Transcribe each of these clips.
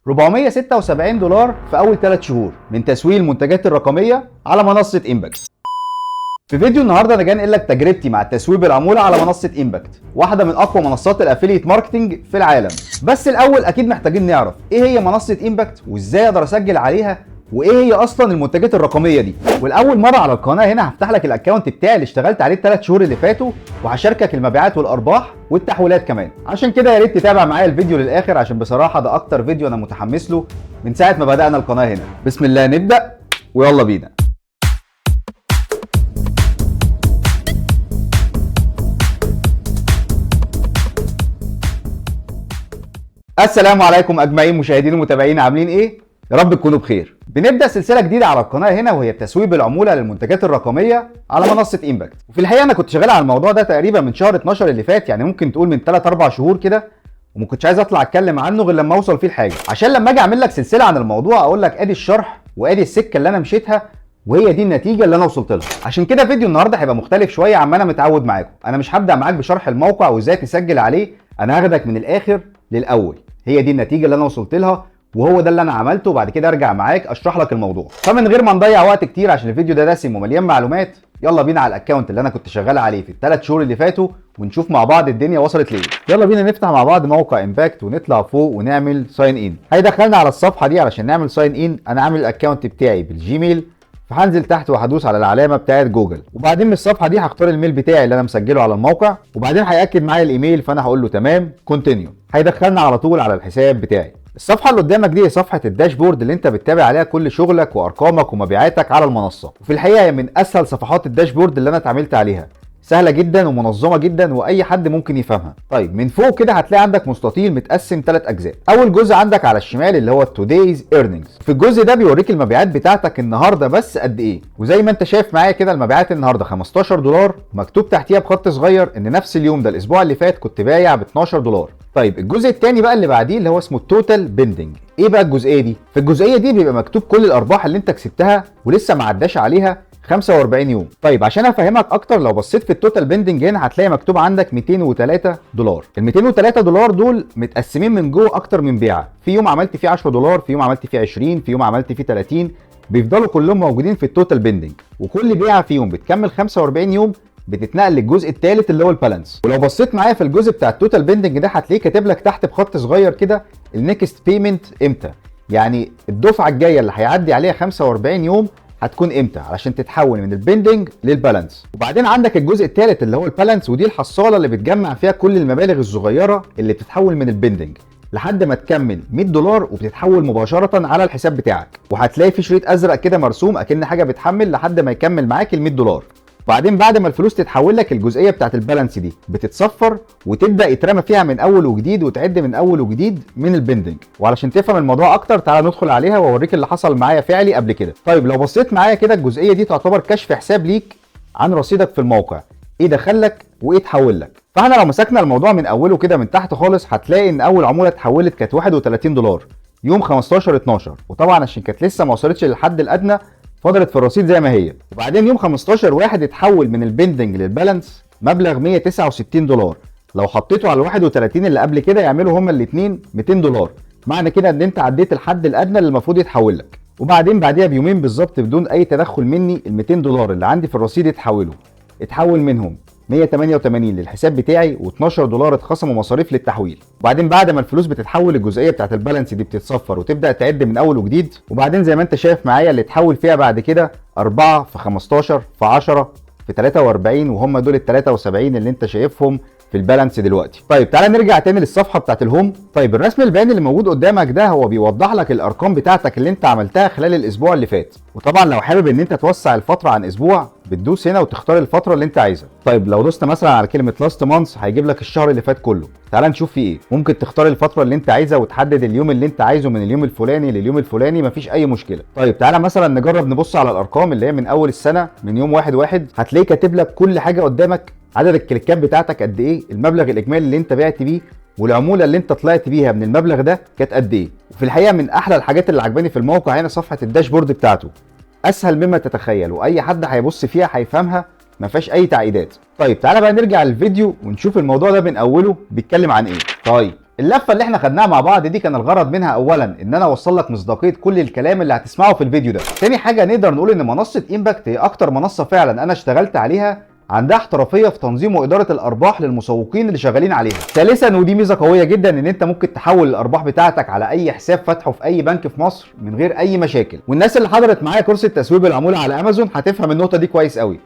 476 دولار في اول 3 شهور من تسويق المنتجات الرقميه على منصه امباكت. في فيديو النهارده انا جاي انقل لك تجربتي مع التسويق بالعموله على منصه امباكت، واحده من اقوى منصات الافيليت ماركتنج في العالم. بس الاول اكيد محتاجين نعرف ايه هي منصه امباكت وازاي اقدر اسجل عليها وايه هي اصلا المنتجات الرقميه دي. والاول مره على القناه هنا هفتح لك الاكونت بتاعي اللي اشتغلت عليه ال3 شهور اللي فاتوا، وهشاركك المبيعات والارباح والتحويلات كمان. عشان كده يا ريت تتابع معايا الفيديو للاخر، عشان بصراحه ده اكتر فيديو انا متحمس له من ساعه ما بدانا القناه هنا. بسم الله نبدا ويلا بينا. السلام عليكم اجمعين مشاهدين ومتابعين، عاملين ايه؟ يا رب تكونوا بخير. بنبدا سلسله جديده على القناه هنا، وهي التسويق بالعموله للمنتجات الرقميه على منصه امباكت. وفي الحقيقه انا كنت شغال على الموضوع ده تقريبا من شهر 12 اللي فات، يعني ممكن تقول من 3-4 شهور كده، وما كنتش عايز اطلع اتكلم عنه غير لما اوصل فيه الحاجه، عشان لما اجي اعمل لك سلسله عن الموضوع اقول لك ادي الشرح وادي السكه اللي انا مشيتها وهي دي النتيجه اللي انا وصلت لها. عشان كده فيديو النهارده هيبقى مختلف شويه عن ما انا متعود معاكم. انا مش هبدا معاك بشرح الموقع وازاي تسجل عليه، انا هاخدك من الاخر للاول. هي دي النتيجه اللي انا وصلت لها وهو ده اللي انا عملته، وبعد كده ارجع معاك اشرح لك الموضوع. فمن غير ما نضيع وقت كتير عشان الفيديو ده دسم ومليان معلومات، يلا بينا على الاكونت اللي انا كنت شغال عليه في ال3 شهور اللي فاتوا ونشوف مع بعض الدنيا وصلت ليه. يلا بينا نفتح مع بعض موقع امباكت ونطلع فوق ونعمل ساين ان. هيدخلنا على الصفحه دي. علشان نعمل ساين ان انا عامل الاكونت بتاعي بالجيميل، فهنزل تحت وهدوس على العلامه بتاعت جوجل، وبعدين من الصفحه دي هختار الميل بتاعي اللي انا مسجله على الموقع، وبعدين هياكد معايا الايميل، فانا هقول له تمام كونتينيو. هيدخلنا على طول على الحساب بتاعي. الصفحه اللي قدامك دي هي صفحه الداشبورد اللي انت بتتابع عليها كل شغلك وارقامك ومبيعاتك على المنصه، وفي الحقيقه هي من اسهل صفحات الداشبورد اللي انا اتعاملت عليها، سهله جدا ومنظمه جدا واي حد ممكن يفهمها. طيب من فوق كده هتلاقي عندك مستطيل متقسم 3 اجزاء. اول جزء عندك على الشمال اللي هو تودايز ايرنينجز، في الجزء ده بيوريك المبيعات بتاعتك النهارده بس قد ايه، وزي ما انت شايف معايا كده المبيعات النهارده 15 دولار، مكتوب تحتيها بخط صغير ان نفس اليوم ده الاسبوع اللي فات كنت بايع ب 12 دولار. طيب الجزء الثاني بقى اللي بعديه اللي هو اسمه التوتال بيندنج. ايه بقى الجزئيه دي؟ في الجزئيه دي بيبقى مكتوب كل الارباح اللي انت كسبتها ولسه ما عداش عليها 45 يوم. طيب عشان افهمك اكتر، لو بصيت في التوتال بيندنج هنا هتلاقي مكتوب عندك 203 دولار. ال 203 دولار دول متقسمين من جوه اكتر من بيعه، في يوم عملت فيه 10 دولار، في يوم عملت فيه 20، في يوم عملت فيه 30، بيفضلوا كلهم موجودين في التوتال بيندنج، وكل بيعه فيهم بتكمل 45 يوم بتتنقل للجزء الثالث اللي هو البالانس. ولو بصيت معايا في الجزء بتاع التوتال بيندنج ده هتلاقيه كاتب لك تحت بخط صغير كده النكست بيمنت امتى، يعني الدفعه الجايه اللي هيعدي عليها 45 يوم هتكون امتى علشان تتحول من البيندنج للبالانس. وبعدين عندك الجزء الثالث اللي هو البالانس، ودي الحصاله اللي بتجمع فيها كل المبالغ الصغيره اللي بتتحول من البيندنج لحد ما تكمل 100 دولار وبتتحول مباشره على الحساب بتاعك. وهتلاقي في شريط ازرق كده مرسوم اكن حاجه بتحمل لحد ما يكمل معاك ال 100 دولار. وبعدين بعد ما الفلوس تتحول لك، الجزئيه بتاعت البالانس دي بتتصفر وتبدا يترمى فيها من اول وجديد وتعد من اول وجديد من البيندنج. وعلشان تفهم الموضوع اكتر تعال ندخل عليها واوريك اللي حصل معايا فعلي قبل كده. طيب لو بصيت معايا كده الجزئيه دي تعتبر كشف حساب ليك عن رصيدك في الموقع، ايه دخل لك وايه اتحول لك. فاحنا لو مسكنا الموضوع من اوله كده من تحت خالص هتلاقي ان اول عموله اتحولت كانت 31 دولار يوم 15/12، وطبعا عشان كانت لسه ما وصلتش للحد الادنى فضلت في الرصيد زي ما هي. وبعدين يوم 15/1 اتحول من البيندنج للبالانس مبلغ 169 دولار. لو حطيته على ال 31 اللي قبل كده يعملوا هما الاثنين 200 دولار، معنى كده ان انت عديت الحد الادنى اللي المفروض يتحول لك. وبعدين بعديها بيومين بالظبط بدون اي تدخل مني ال 200 دولار اللي عندي في الرصيد اتحول منهم 188 للحساب بتاعي و12 دولار اتخصموا مصاريف للتحويل. وبعدين بعد ما الفلوس بتتحول الجزئيه بتاعت البالانس دي بتتصفر وتبدا تعد من اول وجديد. وبعدين زي ما انت شايف معايا اللي اتحول فيها بعد كده 4 في 15 في 10 في 43، وهم دول ال 73 اللي انت شايفهم في البالانس دلوقتي. طيب تعالى نرجع تاني للصفحه بتاعت الهوم. طيب الرسم البياني اللي موجود قدامك ده هو بيوضح لك الارقام بتاعتك اللي انت عملتها خلال الاسبوع اللي فات. وطبعا لو حابب ان انت توسع الفتره عن اسبوع بتدوس هنا وتختار الفتره اللي انت عايزها. طيب لو دوست مثلا على كلمه لاست مانث هيجيب لك الشهر اللي فات كله. تعال نشوف فيه ايه. ممكن تختار الفتره اللي انت عايزها وتحدد اليوم اللي انت عايزه من اليوم الفلاني لليوم الفلاني، مفيش اي مشكله. طيب تعالى مثلا نجرب نبص على الارقام اللي هي من اول السنه من يوم 1/1. هتلاقيه كاتب لك كل حاجه قدامك، عدد الكليكات بتاعتك قد ايه، المبلغ الاجمالي اللي انت بعت بيه، والعموله اللي انت طلعت بيها من المبلغ ده كانت قد ايه. وفي الحقيقه من احلى الحاجات اللي عجباني في الموقع هنا صفحه الداشبورد بتاعته، اسهل مما تتخيل، واي حد هيبص فيها هيفهمها ما فيهاش اي تعقيدات. طيب تعالى بقى نرجع للفيديو ونشوف الموضوع ده من اوله بيتكلم عن ايه. طيب اللفه اللي احنا خدناها مع بعض دي كان الغرض منها اولا ان انا اوصل لك مصداقيه كل الكلام اللي هتسمعه في الفيديو ده. تاني حاجه نقدر نقول ان منصه امباكت هي اكتر منصه فعلا انا اشتغلت عليها عندها احترافيه في تنظيم واداره الارباح للمسوقين اللي شغالين عليها. ثالثا ودي ميزه قويه جدا ان انت ممكن تحول الارباح بتاعتك على اي حساب فاتحه في اي بنك في مصر من غير اي مشاكل. والناس اللي حضرت معايا كورس التسويب العموله على امازون هتفهم النقطه دي كويس قوي.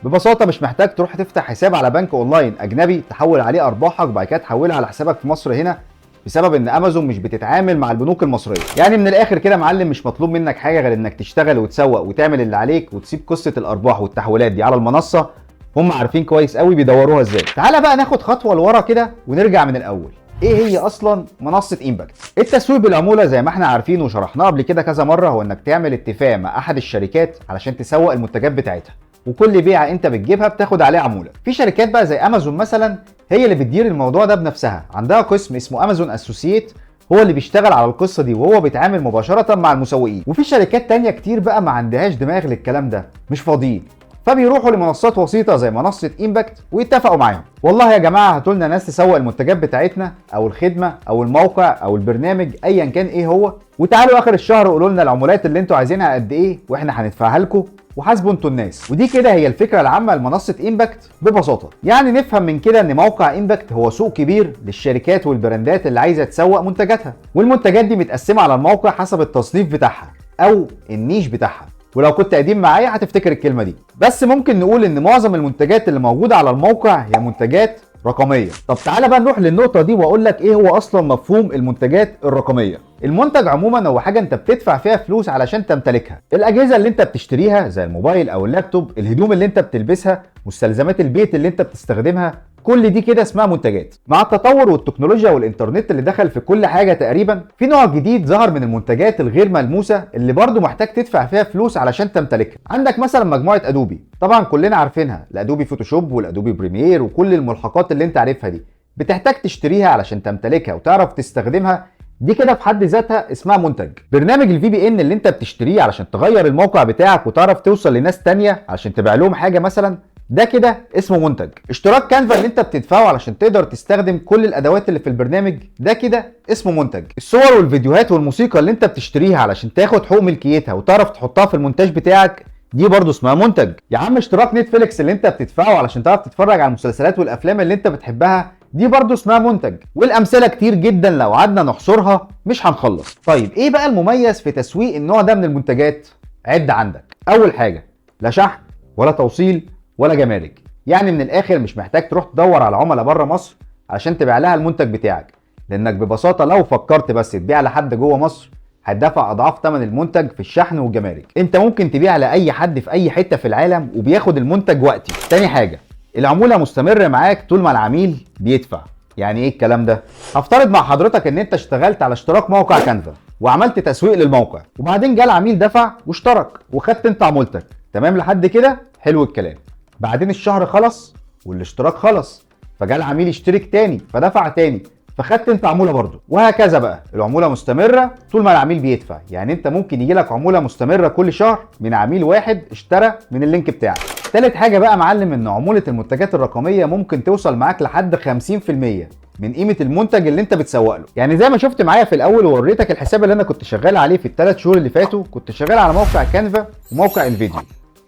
ببساطه مش محتاج تروح تفتح حساب على بنك اونلاين اجنبي تحول عليه ارباحك وبعد كده تحولها على حسابك في مصر هنا، بسبب ان امازون مش بتتعامل مع البنوك المصريه. يعني من الاخر كده يا معلم مش مطلوب منك حاجه غير انك تشتغل وتسوق وتعمل اللي عليك وتسيب قصه الارباح والتحويلات دي على المنصه، هم عارفين كويس قوي بيدوروها ازاي. تعالى بقى ناخد خطوه لورا كده ونرجع من الاول. ايه هي اصلا منصه امباكت؟ التسويق بالعموله زي ما احنا عارفين وشرحناه قبل كده كذا مره هو انك تعمل اتفاق مع احد الشركات علشان تسوق المنتجات بتاعتها، وكل بيعه انت بتجيبها بتاخد عليه عموله. في شركات بقى زي امازون مثلا هي اللي بتدير الموضوع ده بنفسها، عندها قسم اسمه امازون اسوسييت هو اللي بيشتغل على القصه دي وهو بيتعامل مباشره مع المسوقين. وفي شركات تانية كتير بقى ما عندهاش دماغ للكلام ده، مش فاضيين، فبيروحوا لمنصات وسيطه زي منصه امباكت ويتفقوا معاهم. والله يا جماعه هاتوا لنا ناس تسوق المنتجات بتاعتنا او الخدمه او الموقع او البرنامج ايا كان ايه هو، وتعالوا اخر الشهر قولوا لنا العمولات اللي انتوا عايزينها قد ايه واحنا هندفعها لكم وحاسبوا انتوا الناس. ودي كده هي الفكره العامه لمنصه امباكت ببساطه. يعني نفهم من كده ان موقع امباكت هو سوق كبير للشركات والبراندات اللي عايزه تسوق منتجاتها، والمنتجات دي متقسمه على الموقع حسب التصنيف بتاعها او النيش بتاعها. ولو كنت قديم معايا هتفتكر الكلمه دي. بس ممكن نقول ان معظم المنتجات اللي موجوده على الموقع هي منتجات رقميه. طب تعالى بقى نروح للنقطه دي واقول لك ايه هو اصلا مفهوم المنتجات الرقميه. المنتج عموما هو حاجه انت بتدفع فيها فلوس علشان تمتلكها. الاجهزه اللي انت بتشتريها زي الموبايل او اللابتوب، الهدوم اللي انت بتلبسها، مستلزمات البيت اللي انت بتستخدمها، كل دي كده اسمها منتجات. مع التطور والتكنولوجيا والانترنت اللي دخل في كل حاجه تقريبا، في نوع جديد ظهر من المنتجات الغير ملموسه اللي برضو محتاج تدفع فيها فلوس علشان تمتلكها. عندك مثلا مجموعه ادوبي، طبعا كلنا عارفينها، الادوبي فوتوشوب والادوبي بريمير وكل الملحقات اللي انت عارفها دي بتحتاج تشتريها علشان تمتلكها وتعرف تستخدمها. دي كده في حد ذاتها اسمها منتج. برنامج الفي بي ان اللي انت بتشتريه علشان تغير الموقع بتاعك وتعرف توصل لناس تانية علشان تبيع لهم حاجه مثلا، ده كده اسمه منتج. اشتراك كانفا اللي انت بتدفعه علشان تقدر تستخدم كل الادوات اللي في البرنامج، ده كده اسمه منتج. الصور والفيديوهات والموسيقى اللي انت بتشتريها علشان تاخد حقوق ملكيتها وتعرف تحطها في المونتاج بتاعك، دي برضه اسمها منتج. يا عم اشتراك نتفليكس اللي انت بتدفعه علشان تعرف تتفرج على المسلسلات والافلام اللي انت بتحبها، دي برضه اسمها منتج. والامثله كتير جدا لو قعدنا نحصرها مش هنخلص. طيب ايه بقى المميز في تسويق النوع ده من المنتجات؟ عد عندك. اول حاجه، لا شحن ولا توصيل ولا جمارك. يعني من الاخر مش محتاج تروح تدور على عملاء بره مصر عشان تبيع لها المنتج بتاعك، لانك ببساطه لو فكرت بس تبيع لحد جوه مصر هتدفع اضعاف ثمن المنتج في الشحن والجمارك. انت ممكن تبيع لاي حد في اي حته في العالم وبياخد المنتج وقتي. تاني حاجه، العموله مستمره معاك طول ما العميل بيدفع. يعني ايه الكلام ده؟ هفترض مع حضرتك ان انت اشتغلت على اشتراك موقع كانفا وعملت تسويق للموقع، وبعدين جه العميل دفع واشترك وخدت انت عمولتك، تمام لحد كده حلو الكلام. بعدين الشهر خلص والاشتراك خلص، فجاء العميل يشترك تاني فدفع تاني فخدت انت عموله برضه، وهكذا بقى. العموله مستمره طول ما العميل بيدفع. يعني انت ممكن يجي لك عموله مستمره كل شهر من عميل واحد اشترى من اللينك بتاعك. تالت حاجه بقى معلم، ان عموله المنتجات الرقميه ممكن توصل معاك لحد 50% من قيمه المنتج اللي انت بتسوق له. يعني زي ما شفت معايا في الاول ووريتك الحساب اللي انا كنت شغال عليه في الثلاث شهور اللي فاتوا، كنت شغال على موقع كانفا وموقع انفيديو.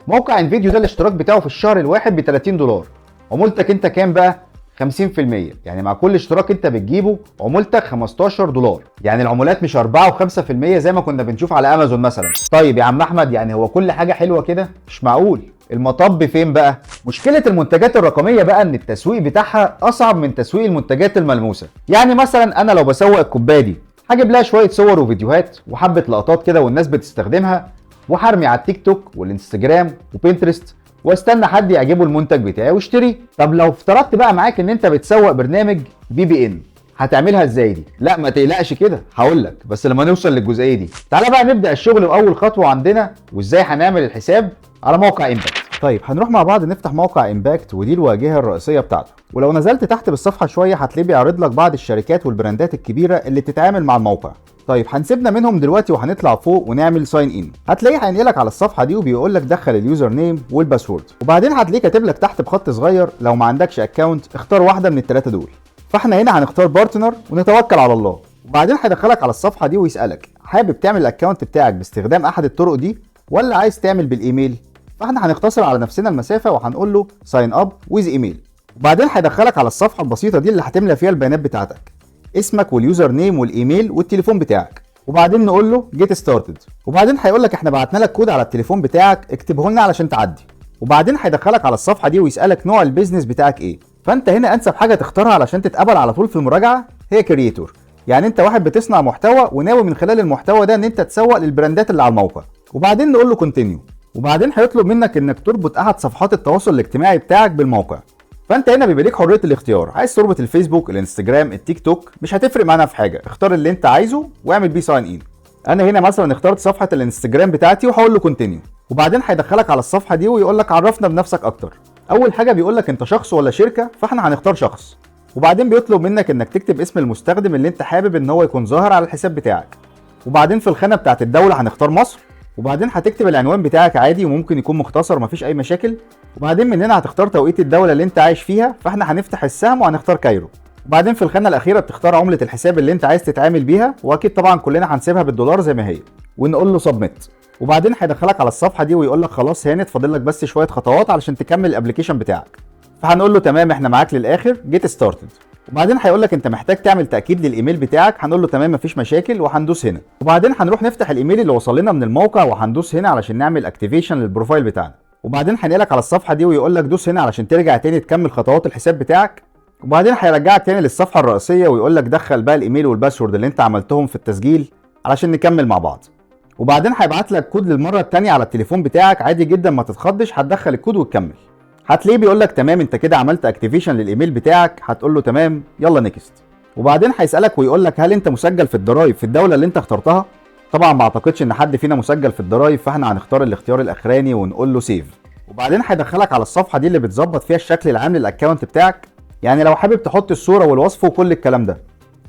موقع انفيديو ده الاشتراك بتاعه في الشهر الواحد ب $30. عمولتك انت كام بقى؟ 50%. يعني مع كل اشتراك انت بتجيبه عمولتك $15. يعني العمولات مش 4 و5% زي ما كنا بنشوف على امازون مثلا. طيب يا عم احمد، يعني هو كل حاجه حلوه كده؟ مش معقول. المطب فين بقى؟ مشكله المنتجات الرقميه بقى ان التسويق بتاعها اصعب من تسويق المنتجات الملموسه. يعني مثلا انا لو بسوق الكوبايه دي هجيب لها شويه صور وفيديوهات وحبه لقطات كده والناس بتستخدمها، وحرمي على التيك توك والانستجرام وبنترست واستنى حد يعجبه المنتج بتاعي واشتريه. طب لو افترضت بقى معاك ان انت بتسوق برنامج في بي ان، هتعملها ازاي دي؟ لا ما تقلقش كده، هقول لك بس لما نوصل للجزئيه دي. تعالى بقى نبدا الشغل باول خطوه عندنا وازاي هنعمل الحساب على موقع امباكت. طيب هنروح مع بعض نفتح موقع امباكت، ودي الواجهه الرئيسيه بتاعته. ولو نزلت تحت بالصفحه شويه هتلاقيه بيعرض لك بعض الشركات والبراندات الكبيره اللي بتتعامل مع الموقع. طيب هنسيبنا منهم دلوقتي وهنطلع فوق ونعمل ساين ان. هتلاقيه هينقلك على الصفحه دي وبيقول لك دخل اليوزر نيم والباسورد، وبعدين هتلاقيه كاتب لك تحت بخط صغير لو ما عندكش اكونت اختار واحده من الثلاثه دول، فاحنا هنا هنختار بارتنر ونتوكل على الله. وبعدين هيدخلك على الصفحه دي ويسالك حابب تعمل الاكونت بتاعك باستخدام احد الطرق دي ولا عايز تعمل بالايميل. فاحنا هنختصر على نفسنا المسافه وهنقول له ساين اب ويز ايميل. وبعدين هيدخلك على الصفحه البسيطه دي اللي هتملى فيها البيانات بتاعتك، اسمك واليوزر نيم والايميل والتليفون بتاعك. وبعدين نقول له جيت ستارتد. وبعدين هيقول لك احنا بعتنا لك كود على التليفون بتاعك اكتبه لنا علشان تعدي. وبعدين هيدخلك على الصفحه دي ويسالك نوع البيزنس بتاعك ايه. فانت هنا انسب حاجه تختارها علشان تتقبل على طول في المراجعه هي كرييتور. يعني انت واحد بتصنع محتوى وناوي من خلال المحتوى ده ان انت تسوق للبراندات اللي على الموقع. وبعدين نقول له كونتينيو. وبعدين هيطلب منك انك تربط احد صفحات التواصل الاجتماعي بتاعك بالموقع. فانت هنا بيبقى ليك حريه الاختيار، عايز تربط الفيسبوك، الانستجرام، التيك توك، مش هتفرق معانا في حاجه، اختار اللي انت عايزه واعمل بيه ساين ان. انا هنا مثلا اخترت صفحه الانستجرام بتاعتي وهقول له كونتينيو. وبعدين هيدخلك على الصفحه دي ويقول لك عرفنا بنفسك اكتر. اول حاجه بيقول لك انت شخص ولا شركه، فاحنا هنختار شخص. وبعدين بيطلب منك انك تكتب اسم المستخدم اللي انت حابب ان هو يكون ظاهر على الحساب بتاعك. وبعدين في الخانه بتاعت الدوله هنختار مصر. وبعدين هتكتب العنوان بتاعك عادي وممكن يكون مختصر مفيش اي مشاكل. وبعدين من هنا هتختار توقيت الدوله اللي انت عايش فيها، فاحنا هنفتح السهم وهنختار كايرو. وبعدين في الخانه الاخيره بتختار عمله الحساب اللي انت عايز تتعامل بيها، واكيد طبعا كلنا هنسيبها بالدولار زي ما هي، ونقول له سبميت. وبعدين هيدخلك على الصفحه دي ويقول لك خلاص هانت، فاضل لك بس شويه خطوات علشان تكمل الابلكيشن بتاعك. فهنقول له تمام احنا معاك للاخر، جيت ستارتد. وبعدين هيقول لك انت محتاج تعمل تاكيد للايميل بتاعك، هنقول له تمام مفيش مشاكل وهندوس هنا. وبعدين هنروح نفتح الايميل اللي وصل لنا من الموقع وهندوس هنا علشان نعمل اكتيفيشن للبروفايل بتاعنا. وبعدين هينقلك على الصفحه دي ويقول لك دوس هنا علشان ترجع تاني تكمل خطوات الحساب بتاعك. وبعدين هيرجعك تاني للصفحه الرئيسيه ويقول لك دخل بقى الايميل والباسورد اللي انت عملتهم في التسجيل علشان نكمل مع بعض. وبعدين هيبعت لك كود للمره الثانيه على التليفون بتاعك عادي جدا، ما تتخضش، هتدخل الكود وتكمل. هتلاقيه بيقول لك تمام انت كده عملت اكتيفيشن للايميل بتاعك، هتقول له تمام يلا نيكست. وبعدين هيسالك ويقول لك هل انت مسجل في الضرايب في الدوله اللي انت اخترتها؟ طبعا ما اعتقدش ان حد فينا مسجل في الضرايب، فاحنا هنختار الاختيار الاخراني ونقول له سيف. وبعدين هيدخلك على الصفحه دي اللي بتظبط فيها الشكل العام للاكونت بتاعك، يعني لو حابب تحط الصوره والوصف وكل الكلام ده.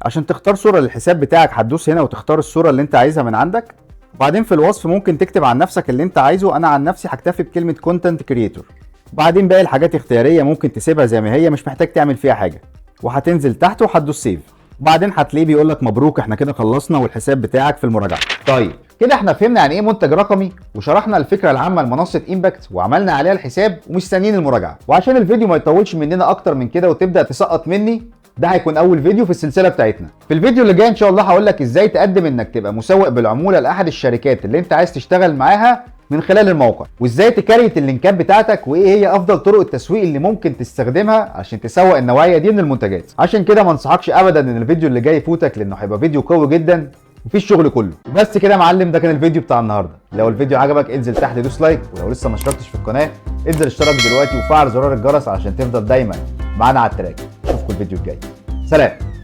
عشان تختار صوره للحساب بتاعك هتدوس هنا وتختار الصوره اللي انت عايزها من عندك. وبعدين في الوصف ممكن تكتب عن نفسك اللي انت عايزه، انا عن نفسي هكتفي بكلمه كونتنت كريتور. وبعدين باقي الحاجات اختياريه ممكن تسيبها زي ما هي، مش محتاج تعمل فيها حاجه. وهتنزل تحت وهتدوس سيف. وبعدين هتلاقيه بيقول لك مبروك احنا كده خلصنا والحساب بتاعك في المراجعه. طيب كده احنا فهمنا يعني ايه منتج رقمي، وشرحنا الفكره العامه لمنصه امباكت وعملنا عليها الحساب ومستنيين المراجعه. وعشان الفيديو ما يطولش مننا اكتر من كده وتبدا تسقط مني، ده هيكون اول فيديو في السلسله بتاعتنا. في الفيديو اللي جاي ان شاء الله هقول لك ازاي تقدم انك تبقى مسوق بالعموله لاحد الشركات اللي انت عايز تشتغل معاها من خلال الموقع، وازاي تكريت اللينكات بتاعتك، وايه هي افضل طرق التسويق اللي ممكن تستخدمها عشان تسوق النوعيه دي من المنتجات. عشان كده ما انصحكش ابدا ان الفيديو اللي جاي يفوتك، لانه هيبقى فيديو قوي جدا وفيه الشغل كله. وبس كده يا معلم، ده كان الفيديو بتاع النهارده. لو الفيديو عجبك انزل تحت دوس لايك، ولو لسه ما اشتركتش في القناه انزل اشترك دلوقتي وفعل زرار الجرس علشان تفضل دايما معانا على التراك. اشوفكم الفيديو الجاي، سلام.